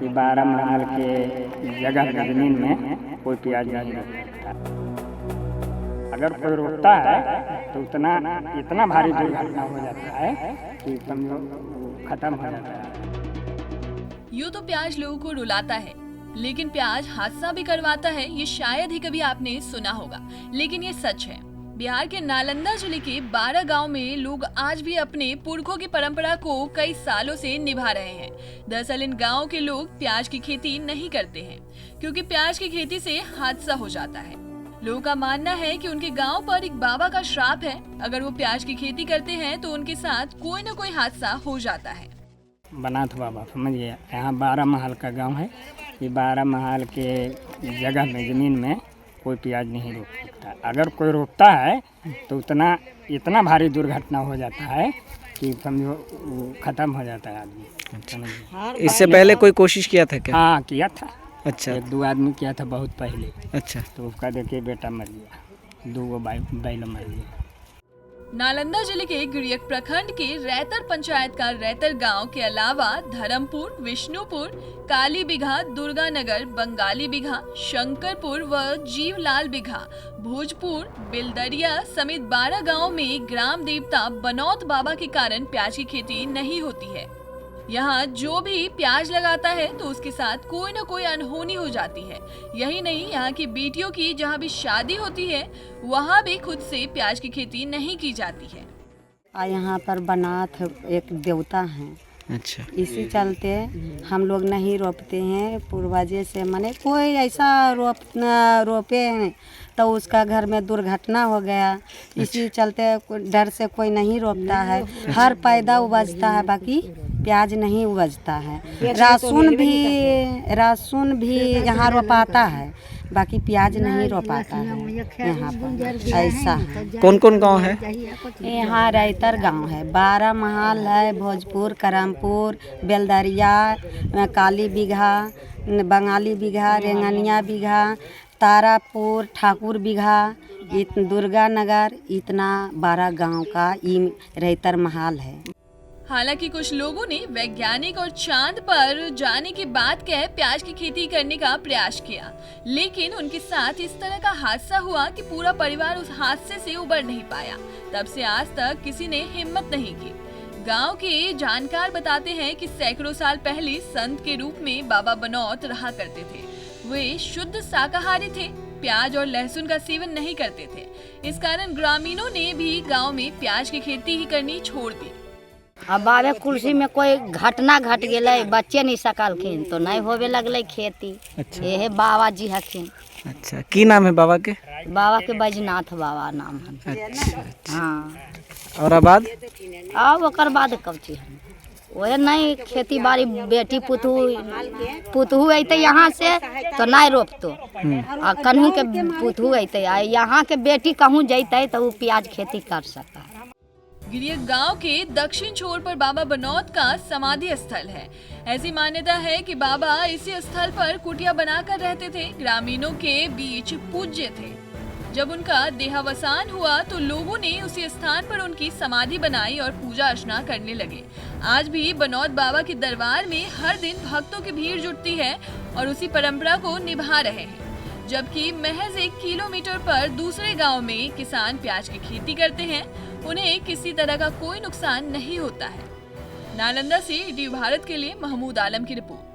कि 12 महल के जगह जमीन में कोई प्याज नहीं रोकता। अगर कोई रोकता है तो इतना भारी दुर्घटना हो जाता है कि समझो खत्म हो जाता है। यूँ तो प्याज लोगों को रुलाता है, लेकिन प्याज हादसा भी करवाता है, ये शायद ही कभी आपने सुना होगा, लेकिन ये सच है। बिहार के नालंदा जिले के 12 गांव में लोग आज भी अपने पुरखों की परंपरा को कई सालों से निभा रहे हैं। दरअसल इन गांव के लोग प्याज की खेती नहीं करते हैं, क्योंकि प्याज की खेती से हादसा हो जाता है। लोगों का मानना है कि उनके गांव पर एक बाबा का श्राप है, अगर वो प्याज की खेती करते हैं तो उनके साथ कोई न कोई हादसा हो जाता है। बनाथ बाबा समझिए, यहाँ 12 महल का गांव है। ये 12 महल के जगह में जमीन में कोई प्याज नहीं रोक सकता। अगर कोई रोकता है तो इतना भारी दुर्घटना हो जाता है कि समझो खत्म हो जाता है आदमी। इससे पहले कोई कोशिश किया था क्या? हाँ किया था। अच्छा। 1-2 आदमी किया था बहुत पहले। अच्छा। तो उसका देखिए बेटा मर गया, 2 बैल मर गया। नालंदा जिले के गिरियक प्रखंड के रैतर पंचायत का रैतर गांव के अलावा धर्मपुर, विष्णुपुर, काली बिघा, दुर्गानगर, बंगाली बिघा, शंकरपुर व जीवलाल बिघा, भोजपुर, बिलदरिया समेत 12 गांव में ग्राम देवता बनौत बाबा के कारण प्याज की खेती नहीं होती है। यहाँ जो भी प्याज लगाता है तो उसके साथ कोई न कोई अनहोनी हो जाती है। यही नहीं, यहाँ की बेटियों की जहाँ भी शादी होती है वहाँ भी खुद से प्याज की खेती नहीं की जाती है। यहाँ पर बनाथ एक देवता हैं। अच्छा। इसी चलते हम लोग नहीं रोपते हैं। पूर्वजे से माने कोई ऐसा रोपे हैं तो उसका घर में दुर्घटना हो गया। इसी चलते डर से कोई नहीं रोपता है। हर पैदा उपजता है, बाकी प्याज नहीं उपजता है। रासुन भी यहाँ रोपाता है, बाकी प्याज नहीं रोपाता है यहाँ पर। ऐसा है। कौन कौन गांव है? यहाँ रैतर गांव है, 12 महल है, भोजपुर, करमपुर, बेलदरिया, काली बिघा, बंगाली बिघा, रेंगनिया बिघा, तारापुर, ठाकुर बिघा, दुर्गा नगर, इतना 12 गांव का ये रैतर महल है। हालांकि कुछ लोगों ने वैज्ञानिक और चांद पर जाने की बात कह प्याज की खेती करने का प्रयास किया, लेकिन उनके साथ इस तरह का हादसा हुआ कि पूरा परिवार उस हादसे से उबर नहीं पाया। तब से आज तक किसी ने हिम्मत नहीं की। गांव के जानकार बताते हैं कि सैकड़ों साल पहले संत के रूप में बाबा बनौत रहा करते थे। वे शुद्ध शाकाहारी थे, प्याज और लहसुन का सेवन नहीं करते थे। इस कारण ग्रामीणों ने भी गाँव में प्याज की खेती ही करनी छोड़ दी। अब बाबे कुर्सी में कोई घटना घट गए, बच्चे नहीं सकलखिन तो नहीं होवे लगले खेती। अच्छा। ये बाबा जी हखिन। अच्छा, की नाम है बाबा के? बाबा के बैजनाथ बाबा नाम है। अच्छा। हाँ। और अब ओकर बाद कब चीज वह नहीं खेती बाड़ी बेटी पुतहू अते यहाँ से तो नहीं रोपतो, आ कन्हू के पुतहू अते यहाँ के बेटी कहूँ जैते तो वो प्याज खेती कर सकता है। गिरियक गांव के दक्षिण छोर पर बाबा बनौत का समाधि स्थल है। ऐसी मान्यता है कि बाबा इसी स्थल पर कुटिया बनाकर रहते थे, ग्रामीणों के बीच पूज्य थे। जब उनका देहावसान हुआ तो लोगों ने उसी स्थान पर उनकी समाधि बनाई और पूजा अर्चना करने लगे। आज भी बनौत बाबा के दरबार में हर दिन भक्तों की भीड़ जुटती है और उसी परंपरा को निभा रहे हैं। जबकि महज 1 किलोमीटर पर दूसरे गांव में किसान प्याज की खेती करते हैं, उन्हें किसी तरह का कोई नुकसान नहीं होता है। नालंदा से ईटीवी भारत के लिए महमूद आलम की रिपोर्ट।